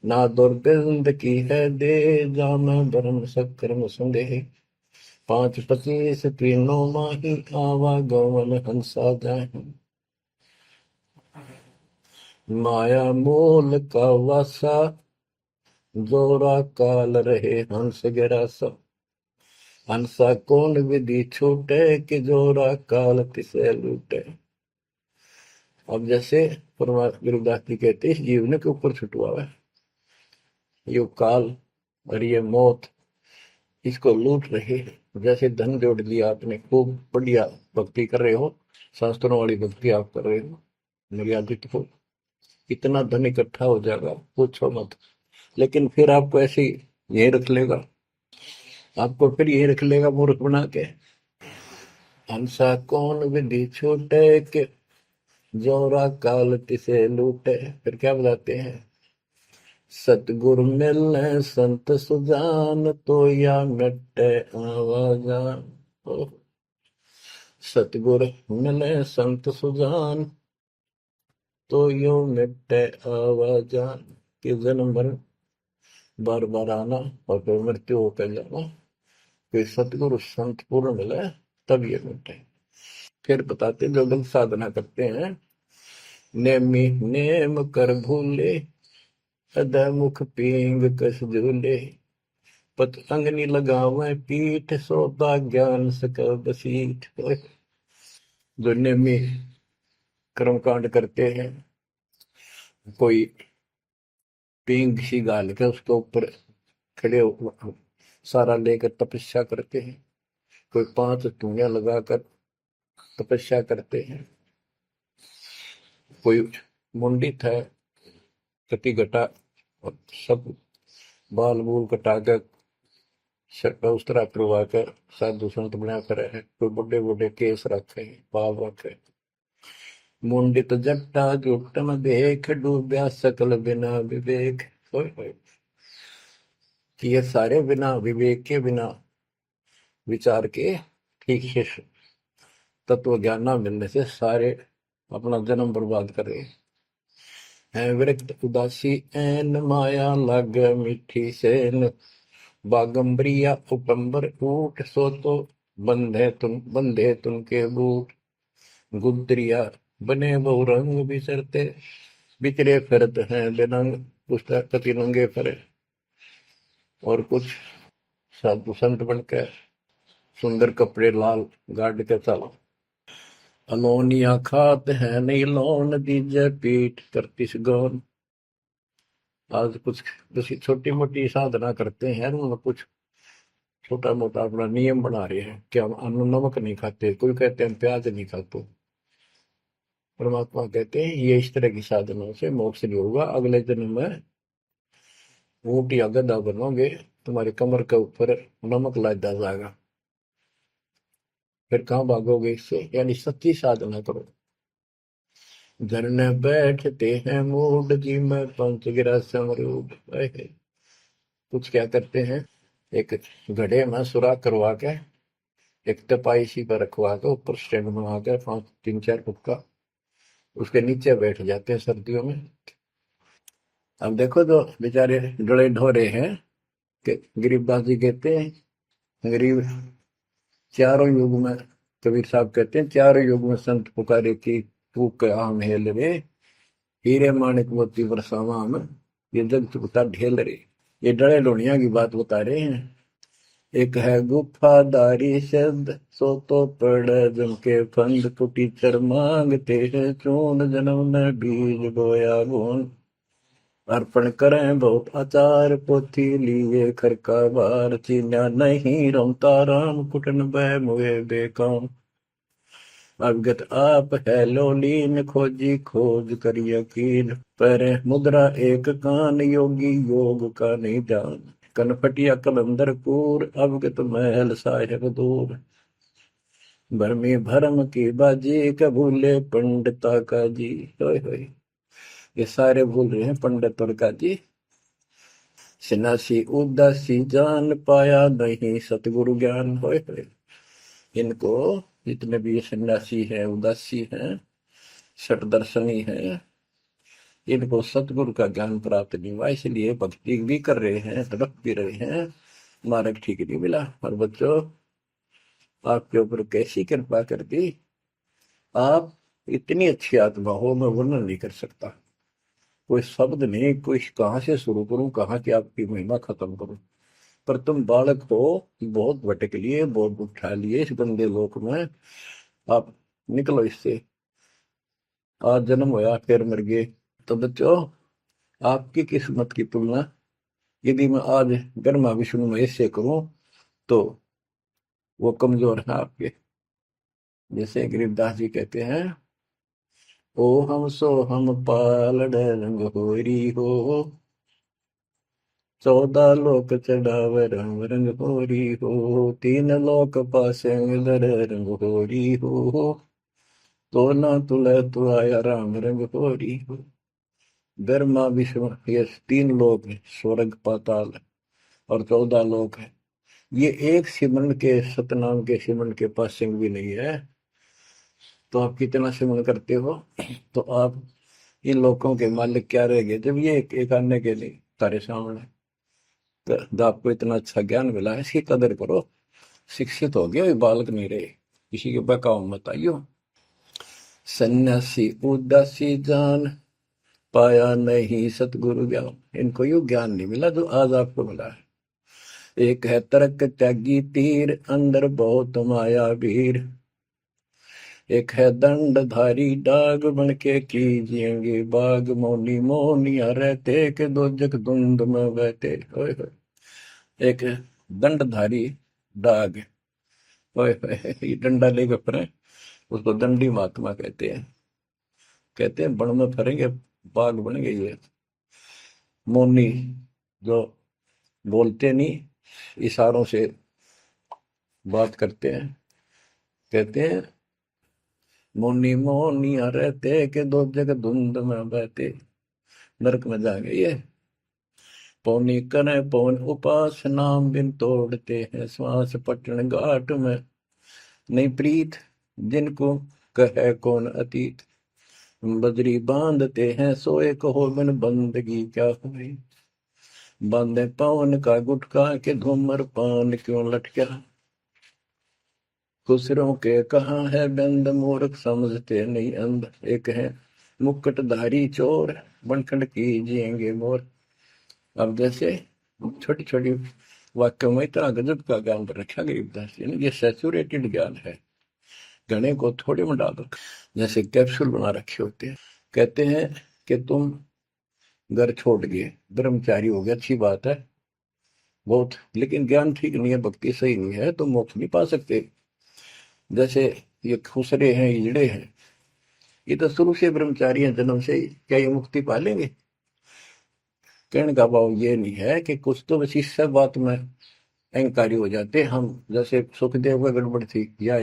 ना दुर्बिंद की है दे, जाना धर्म सक्रम संदेह, 5-25 तीनों माही, आवागमन हंसा जाए, माया मूल का वासा, जोरा काल रहे हंस गिरासा, हंसा कौन विधि छूटे, कि जोरा काल तिसे लूटे। अब जैसे गुरुदास जी कहते हैं, जीवन के ऊपर छुटवा है ये काल और ये मौत, इसको लूट रहे हैं। जैसे धन जोड़ लिया आपने, खूब बढ़िया भक्ति कर रहे हो, शास्त्रों वाली भक्ति आप कर रहे हो, मर्यादित हो, इतना धन इकट्ठा हो जाएगा पूछो मत। लेकिन फिर आपको ऐसे यही रख लेगा, आपको फिर यही रख लेगा मूर्ख बना के। हंसा कौन विधि छूटे, के जोरा काल तिसे लूटे। फिर क्या बताते हैं, सतगुरु मिलने संत सुजान, तो या मिटे आवाजान। सतगुरु मिले संत सुजान, तो यो मिटे आवाजान। कि जन्म भर बार बार आना और फिर मृत्यु होकर जाना, फिर सतगुरु संत पूर्ण मिले तब ये मिटे। फिर बताते जो लोग साधना करते हैं, नेमी नेम कर भूले, अधमुख पींग कस झूले, पतंगनी लगावे पीठ, सौदा ज्ञान सकल बसीठ। जो नेमी कर्मकांड करते हैं, कोई पींग सी गाल के उसके ऊपर खड़े सारा लेकर तपस्या करते हैं, कोई 5 धुनिया लगाकर तपस्या करते हैं, कोई मुंडित है, कटी घटा और सब बाल बूल कटा कर शर्ट उस तरह करवा कर साधु संत बना कर है। कोई बड़े बड़े केस रखे, बाल रखे, मुंडित जट्टा जुटम देख डूबया सकल बिना विवेक। होय कि ये सारे बिना विवेक के, बिना विचार के, ठीक से तत्व ज्ञान ना मिलने से सारे अपना जन्म बर्बाद कर रहे हैं। विरक्त उदासी एन माया लग मीठी सेन, बागंबरिया उपंबर ऊट सो तो बंधे तुम के बूट, गुदरिया बने बहु रंग बिसरते, बिचरे फिरत हैं बेनंग। पुस्तक कति नंगे फरे, और कुछ साधु संत बनकर सुंदर कपड़े लाल गाड़ के चलो। अलोनिया खात है नहीं लोन दीजे पीठ करतीस गौन। आज कुछ किसी छोटी मोटी साधना करते हैं, उनमें कुछ छोटा मोटा अपना नियम बना रहे हैं कि हम अन्न नमक नहीं खाते, कोई कहते हैं प्याज नहीं खाते। परमात्मा कहते हैं ये इस तरह की साधनों से मोक्ष नहीं होगा, अगले जन्म में ऊंट या गधा बनोगे, तुम्हारी कमर के ऊपर नमक लादा जाएगा, फिर कहाँ भागोगे इससे। यानी सच्ची साधना करो। झरने बैठते हैं मूड जी में पंच गिरा समरूप। कुछ क्या करते हैं, एक घड़े में सुराख करवा के, एक तपाई सी पर रखवा के, ऊपर स्टैंड बना के 3-4 फुट का, उसके नीचे बैठ जाते हैं सर्दियों में। अब देखो जो बेचारे डोले ढोरे हैं कि गरीबदास जी कहते हैं, गरीब चारों युग में, कबीर साहब कहते हैं चारों युग में संत पुकारे की फूक आम हेल रे, हीरे माणिक मोती बरसावा हम, ये जग चुकता ढेल रे। ये डरे लोनिया की बात बता रहे हैं। एक है गुफादारी शब्द सो तो पड़ जम के फंद, कुटी चर मांगते हैं चून, जन्म न बीज बोया गुण। अर्पण करें बहुत आचार, पोथी लिए खर का बार, चीन्या नहीं रमता राम, कुटन बह मुए बेकाम। अवगत आप है लोलीन, खोजी खोज कर यकीन, पर मुद्रा एक कान, योगी योग का नहीं जान। कनफटिया कलंदर कूर, अवगत महल साहेब दूर, भरमी भरम की बाजी, कबूले पंडिता का जी। होय होय, ये सारे भूल रहे हैं पंडित और का जी। सन्यासी उदासी जान, पाया नहीं सतगुरु ज्ञान। होय होय, इनको जितने भी ये सन्यासी है, उदासी है, सट दर्शनी है, इनको सतगुरु का ज्ञान प्राप्त नहीं हुआ, इसलिए भक्ति भी कर रहे हैं, तड़प भी रहे हैं, मार्ग ठीक नहीं मिला। और बच्चों, आपके ऊपर कैसी कृपा कर दी, आप इतनी अच्छी आत्मा हो, मैं वर्णन नहीं कर सकता। कोई शब्द नहीं, कोई कहाँ से शुरू करूं, कहाँ की आपकी महिमा खत्म करूं। पर तुम बालक हो, बहुत भटक लिए, बहुत उठा लिए इस गंदे लोक में, आप निकलो इससे। आज जन्म होया फिर मर गए। तो बच्चों, आपकी किस्मत की तुलना यदि मैं आज ब्रह्मा विष्णु महेश से करूं तो वो कमजोर है आपके। जैसे गरीबदास जी कहते हैं, ओ हम सो हम पालड़ रंग होरी हो, 14 लोक चढ़ाव रंग रंग होरी हो, 3 लोक पासे दर रंग होरी हो, तो ना तुले तु आया राम रंग होरी हो। ब्रह्मा विष्णु ये 3 लोक है, स्वर्ग पाताल और 14 लोक है। ये एक सिमरन के, सतनाम के सिमरन के पास सिंह भी नहीं है। तो आप कितना सिमरन करते हो, तो आप इन लोगों के मालिक क्या रह गए जब ये एक आने के लिए तारे सामने। तो आपको इतना अच्छा ज्ञान मिला है, इसकी कदर करो। शिक्षित हो गए, बालक नहीं रहे, किसी के बहकाव मत आइयो। सन्यासी उदासी जान, पाया नहीं सतगुरु ज्ञान। इनको यू ज्ञान नहीं मिला जो आज आपको मिला है। एक है तर्क त्यागी तीर, अंदर बहुत माया वीर, एक है दंडधारी डाग, बन के कीजिएंगे बाग, मौनी मौनिया रहते के दो जग धुंध में बहते। ओए होए, एक दंडधारी डाग, ओए होए, ये डंडा लेकर फिरे, उसको दंडी महात्मा कहते हैं। कहते हैं बन में फरेंगे बाग बनेंगे ये मौनी, जो बोलते नहीं, इशारों से बात करते हैं। कहते हैं मौनी मौनिया रहते के दो जग धुंध में बहते, नरक में जाएंगे ये। पौनी करें पौन उपास नाम बिन तोड़ते हैं श्वास पटन घाट में, नहीं प्रीत जिनको कहे कौन अतीत, बजरी बांधते हैं सोए कहो बिन बंदगी क्या हुई, बांधे पवन का गुटका के धूमर पान क्यों लटका, खुसरों के कहाँ है बंद मूर्ख समझते नहीं अंध, एक है मुकुटधारी चोर बनखंड कीजिएंगे मोर। अब जैसे छोटी छोटी वाक्यों में इतना गजब का ज्ञान रखा गरीबदास जी ने, ये सैचुरेटेड ज्ञान है, गणे को थोड़े में डाल रखा, जैसे कैप्सूल बना रखे होते हैं। कहते हैं कि तुम घर छोड़ गए, ब्रह्मचारी हो गया, अच्छी बात है बहुत, लेकिन ज्ञान ठीक नहीं है, भक्ति सही नहीं है, तो मोक्ष नहीं पा सकते। जैसे ये खुसरे हैं, इजड़े हैं, ये तो शुरू से ब्रह्मचारी हैं जन्म से ही, क्या ये मुक्ति पा लेंगे? कहने का भाव ये नहीं है कि कुछ तो बस इस सब बात में अहंकारी हो जाते हम, जैसे सुखदेव का गड़बड़ थी या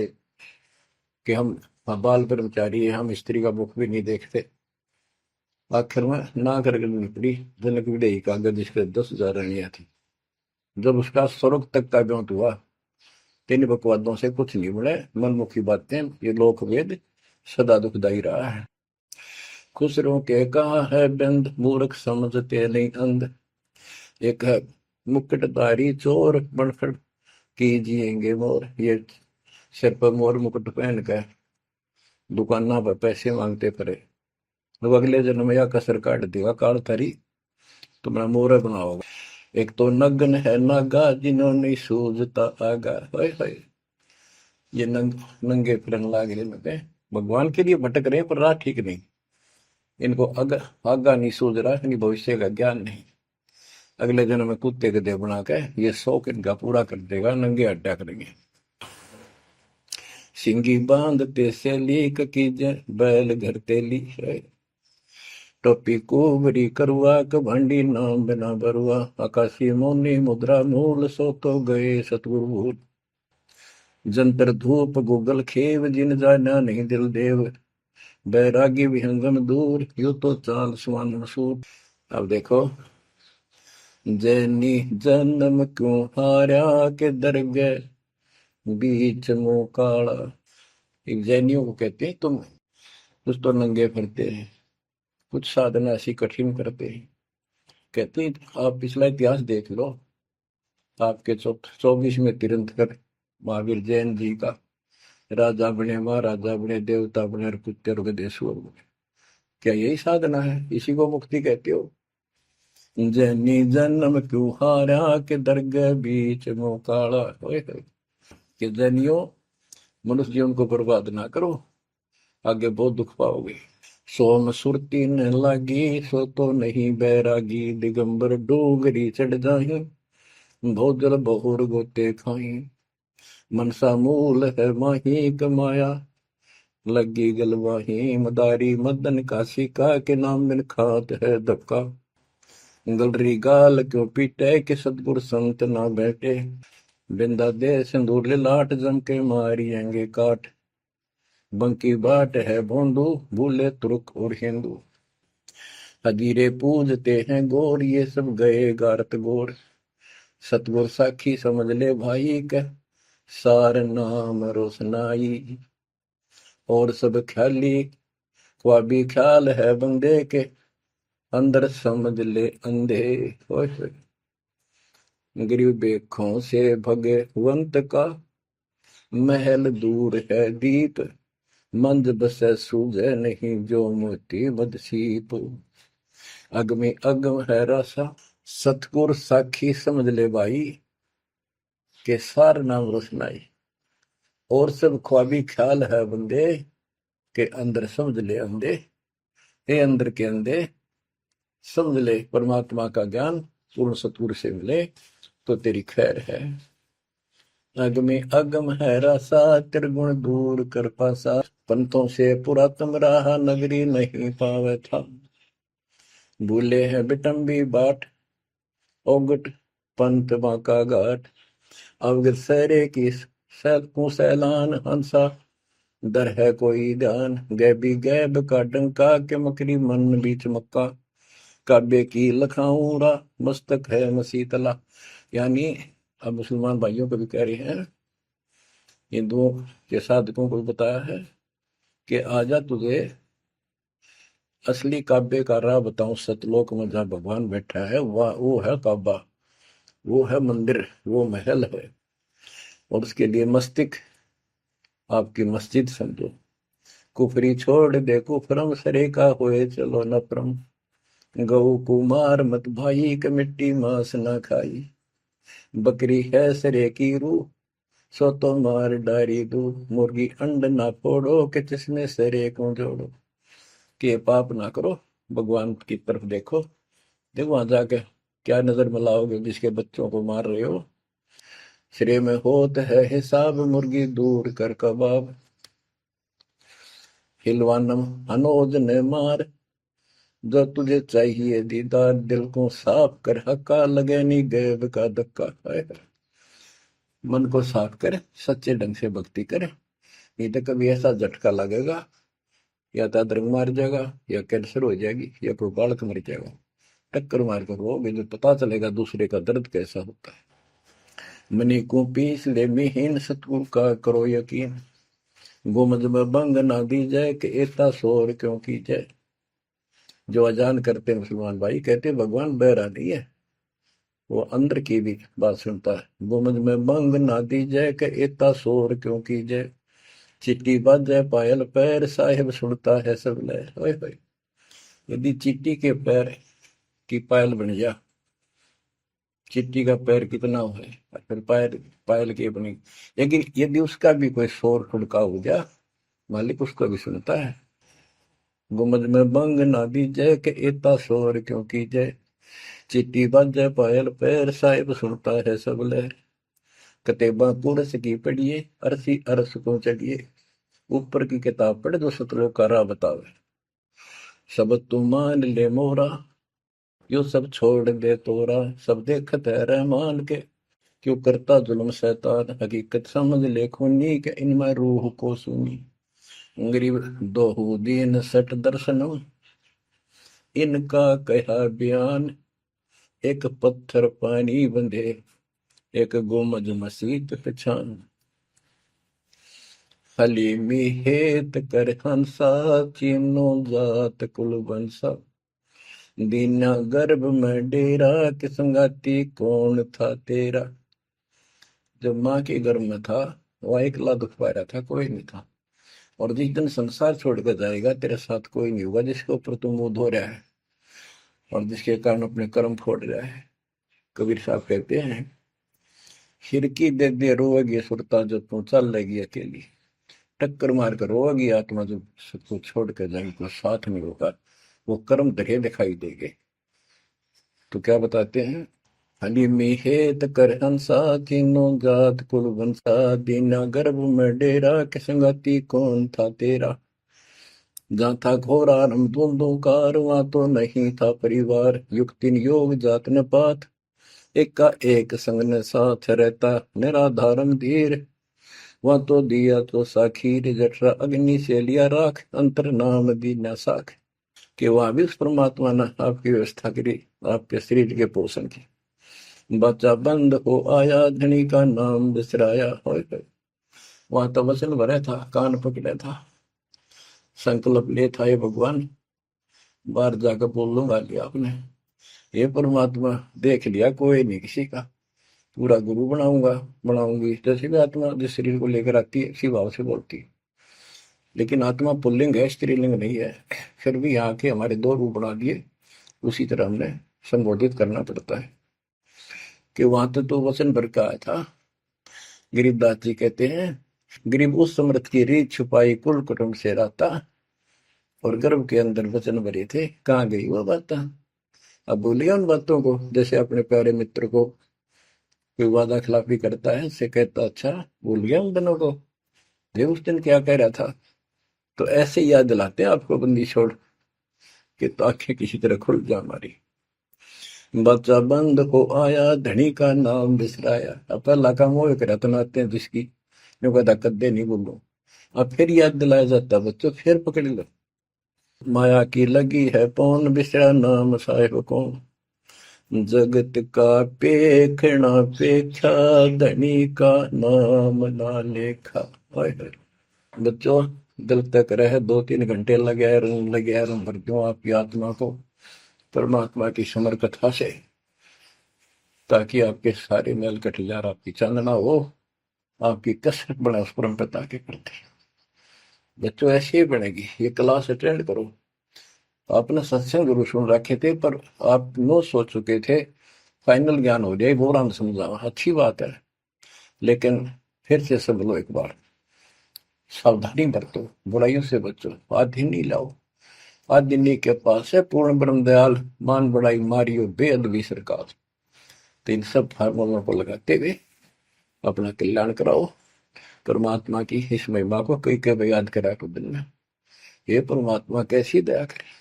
कि हम बाल ब्रह्मचारी है, हम स्त्री का मुख भी नहीं देखते। आखिर में ना कर निकली जनक विदेही का, जिसके 10,000 रानियां थी। जब उसका स्वर्ग तक का ब्योंत हुआ, तीन बकवादों से कुछ नहीं मिले, मनमुखी बातें, ये लोक वेद सदा दुखदाई रहा है। खुसरों के कहा है बंद मूर्ख समझते नहीं अंध, एक है मुकुटधारी चोर बनखड़ कीजिएंगे मोर, ये सिर पर मोर मुकुट पहन कर दुकाना पर पैसे मांगते पड़े, तो अगले जन्म में या कसर काट देगा काल थारी, तुम्हारा मोर बनाओगा। एक तो नग्न है नागा जिन्होंने सूझता आगा, हाय हाय, ये नंगे फिरन लाग रहे, भगवान के लिए भटक रहे हैं पर राह ठीक नहीं, इनको आगा नहीं सूझ रहा, इनकी भविष्य का ज्ञान नहीं। अगले जन्म में कुत्ते गधे बना के ये शौक इनका पूरा कर देगा, नंगे अड्डा करेंगे। सिंगी बांधते से लीक कीजे बैल घर तेली है, टोपी कुबरी करुआ कभंडी नाम बिना बरुआ, आकाशी मौनी मुद्रा मूल सो तो गए सतगुरु भूल, जंतर धूप गूगल खेव जिन जाना नहीं दिल देव, बैरागी विहंगम दूर यू तो चाल सुवन मसूर। अब देखो, जैनी जन्म क्यों हारा के दरगे बीच मुंह काला, एक जैनियों को कहते हैं तुम कुछ तो नंगे फिरते हैं, कुछ साधना ऐसी कठिन करते हैं। कहते हैं आप पिछला इतिहास देख लो, आपके 24वें तीर्थंकर महावीर जैन जी का, राजा बने महाराजा बने देवता बने और कुत्ते रुगदेश्वर बने, क्या यही साधना है? इसी को मुक्ति कहते हो? जैनी जन्म क्यों हारा के दरगाह बीच मुंह काला, कि जैनियों मनुष्य जीवन को बर्बाद ना करो, आगे बहुत दुख पाओगे। सोम सुरती न लागी सो तो नहीं बैरागी, दिगंबर डोगरी चढ़ जाही भोजल बहुर गोते खाई, मनसा मूल है माही कमाया लगी गलवाही, मदारी मदन काशी का के नाम बिन खात है धक्का, गलरी गाल क्यों पीटे के सतगुर संत ना बैठे, बिंदा दे सिंदूर लाट जम के मारियेंगे काट, बंकी बाट है भोंदू भूले तुर्क और हिंदू, हजीरे पूजते हैं गोर ये सब गए गारत गोर, सतगुर साखी समझ ले भाई का सार नाम रोशनाई, और सब ख्याली ख्वाबी ख्याल है बंदे के अंदर समझ ले अंधे, गरीब बेखों से भगवंत का महल दूर है दीप, मंद बसे सूझे नहीं जो मोती मद सीप, अगमी अगम है रासा सतगुर साखी समझ ले भाई के सार नाम रोशनाई, और सब ख्वाबी ख्याल है बंदे के अंदर समझ ले अंधे, हे अंदर के अंधे समझ ले परमात्मा का ज्ञान पूर्ण सतगुर से मिले तो तेरी खैर है। अगमे अगम है रासा त्रिगुण दूर कर पासा, पंथों से पुरातन रहा, नगरी नहीं पावे था। भूले हैं बिटम्बी बाट, ओगट पंथ बांका घाट। अवगत सहरे की को सैलान, हंसा दर है कोई ध्यान। गैबी गैब का डंका, के मकरी मन बीच मक्का। काबे की लखाऊरा, मस्तक है मसीतला। यानी अब मुसलमान भाइयों को भी कह रहे हैं, हिंदुओं के साधकों को बताया है कि आजा तुझे असली काबे का राह बताऊं। सतलोक में जहाँ भगवान बैठा है वह वो है काबा, वो है मंदिर, वो महल है। और उसके लिए मस्तिक आपकी मस्जिद समझो। कुफरी छोड़ दे कुफरम, सरे का होए चलो नफरम। गौ कुमार मत भाई, के मिट्टी मांस ना खाई। बकरी है सरे की रूह, सो तो मार डारी दू। मुर्गी अंड ना फोड़ो, के जिसमें सरे को जोड़ो। कि पाप ना करो, भगवान की तरफ देखो। देखो वहां जाके क्या नजर मिलाओगे, जिसके बच्चों को मार रहे हो। श्रेय में होत है हिसाब, मुर्गी दूर कर कबाब। हिलवानम अनोज ने मार, जो तुझे चाहिए दीदार। दिल को साफ कर, हक्का लगे नी गैब का धक्का। मन को साफ कर, सच्चे ढंग से भक्ति कर। नहीं तो कभी ऐसा झटका लगेगा, या तो अदरक मार जाएगा, या कैंसर हो जाएगी, या कोई बालक मर जाएगा। टक्कर मार कर वो भी पता चलेगा दूसरे का दर्द कैसा होता है। मनी को पीस ले मिहीन, सतगुरु का करो यकीन। गुमज में बंग ना दी जाए, कि एता शोर क्यों की जाए। जो अजान करते मुसलमान भाई कहते भगवान बहरा नहीं है, वो अंदर की भी बात सुनता है। गुमज में बंग ना दी जाए, कि एता शोर क्यों की जाए। चिट्टी बाजे पायल पैर, साहिब सुनता है सब लय। ओए होए, यदि चिट्टी के पैर की पायल बन जा, चिट्टी का पैर कितना हो है, और फिर पायल पायल की बनी। लेकिन यदि उसका भी कोई शोर खुड़का हो जा, मालिक उसको भी सुनता है। गुमज में बंग ना दी जय, के इतना शोर क्यों की जय। चिट्टी बाजे पायल पैर, साहिब सुनता है सब लय। कतेबा कुरस की पढ़िए, अरसी अरस को चढ़िए। ऊपर की किताब पढ़, जो सतलोक का राह बतावे। सब तू मान ले मोरा, यो सब छोड़ दे तोरा। सब देखत है रहमान के, क्यों करता जुल्म शैतान। हकीकत समझ ले खूनी, के इनमें रूह को सुनी। गरीब दोहू दीन सट दर्शनम, इनका कहा बयान। एक पत्थर पानी बंधे, एक गुमज मसीत पहचान। हलीमी हेत कर हंसा, चीनो जात कुल बंसा। दीना गर्भ में डेरा, कि संगाती कौन था तेरा। जब माँ के गर्भ में था, वह अकेला दुख पा रहा था, कोई नहीं था। और जिस दिन संसार छोड़कर जाएगा, तेरे साथ कोई नहीं होगा, जिसके ऊपर तुम मुंह धो रहा है और जिसके कारण अपने कर्म फोड़ रहा है। कबीर साहब कहते हैं, खिड़की दे दे रोएगी सुरता, जो तू चल लेगी अकेली। टक्कर मार कर रोएगी आत्मा, जो सबको छोड़ कर जाएगी, कोई साथ नहीं होगा, वो कर्म धरे दिखाई देंगे। तो क्या बताते हैं, हली मिहेत कर हंसा, तीनों जात कुल बंसा। दीना गर्भ में डेरा, के संगाती कौन था तेरा। जहाँ था घोर आरंभ धुंधुकार, वहां तो नहीं था परिवार। युक्तिन योग जात न पात, एक का एक संग न साथ रहता। निराधारम धीर, वहां तो दिया तो साखीर। जठरा अग्नि से लिया राख, अंतर नाम दीना साख। कि वहां भी उस परमात्मा ने आपकी व्यवस्था करी, आपके शरीर के पोषण की। बच्चा बंद हो आया, धनी का नाम बिसराया। हो वहां तो वचन भरा था, कान पकड़ा था, संकल्प ले था, ये भगवान बाहर जाकर बोल लूंगा लिया आपने। ये परमात्मा देख लिया, कोई नहीं किसी का, पूरा गुरु बनाऊंगा बनाऊंगी। जैसे भी आत्मा जिस शरीर को लेकर आती है, इसी भाव से बोलती है। लेकिन आत्मा पुल्लिंग है, स्त्रीलिंग नहीं है। फिर भी यहाँ के हमारे दो रूप बना दिए, उसी तरह हमने संबोधित करना पड़ता है। कि वहां तो वचन भर का आया था। गरीबदास जी कहते हैं, गरीब उस समृद्ध की रीत छुपाई, कुल कुटुंब से रहता। और गर्भ के अंदर वचन भरे थे, कहाँ गई वो बात। अब भूलिए उन बातों को। जैसे अपने प्यारे मित्र को कोई वादा खिलाफी करता है, से कहता अच्छा भूल गया उन दिनों को, ये उस दिन क्या कह रहा था। तो ऐसे याद दिलाते हैं आपको बंदी छोड़ के, तो आंखें किसी तरह खुल जा हमारी। बच्चा बंद हो आया, धनी का नाम बिसराया। अब पहला काम वो रतनाते हैं जिसकी जो कहता कद्दे नहीं बोलो, अब फिर याद दिलाया जाता बच्चों, फिर पकड़ लो। माया की लगी है पौन, बिसरा नाम साहिब कौन। जगत का पेखना पेखा, धनी का नाम ना लेखा। हाय हाय। बच्चों, दिल तक रहे 2-3 घंटे लगे रहूं भर दूं आपकी आत्मा को परमात्मा की समर कथा से, ताकि आपके सारे मैल कट जा, आपकी चांदना हो, आपकी कसरत बने उस परम पिता के प्रति। बच्चों ऐसे ही बनेगी। ये क्लास अटेंड करो। आपने सत्संग जरूर सुन रखे थे, पर आप नो सोच चुके थे फाइनल ज्ञान हो जाए, बोरान समझा, अच्छी बात है, लेकिन फिर से सब लो एक बार। सावधानी बरतो, बुराइयों से बचो, आदि नहीं लाओ। आदि के पास है पूर्ण ब्रह्म दयाल, मान बड़ाई मारियो बेअदबी सरकार। तो इन सब फार्मूलों को लगाते हुए अपना कल्याण कराओ। परमात्मा की इस महिमा को कई कई याद करा को दिन में, ये परमात्मा कैसी दया करे।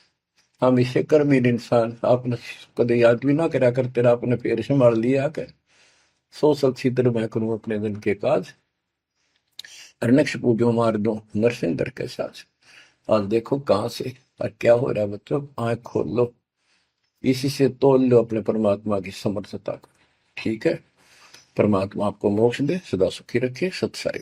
हम इसे कर्महीन इंसान, आपने कदे याद भी ना करा कर, तेरा आपने पैर संभाल लिया कर। सो सलछिद्र मैं करूं अपने दिन के काज, अरनक्ष पूजो मार दो नरसिंह दर के साथ। आज देखो कहां से और क्या हो रहा है बच्चों, आंख खोल लो, इसी से तोल लो अपने परमात्मा की समर्थता को। ठीक है, परमात्मा आपको मोक्ष दे, सदा सुखी रखे। सत्साई।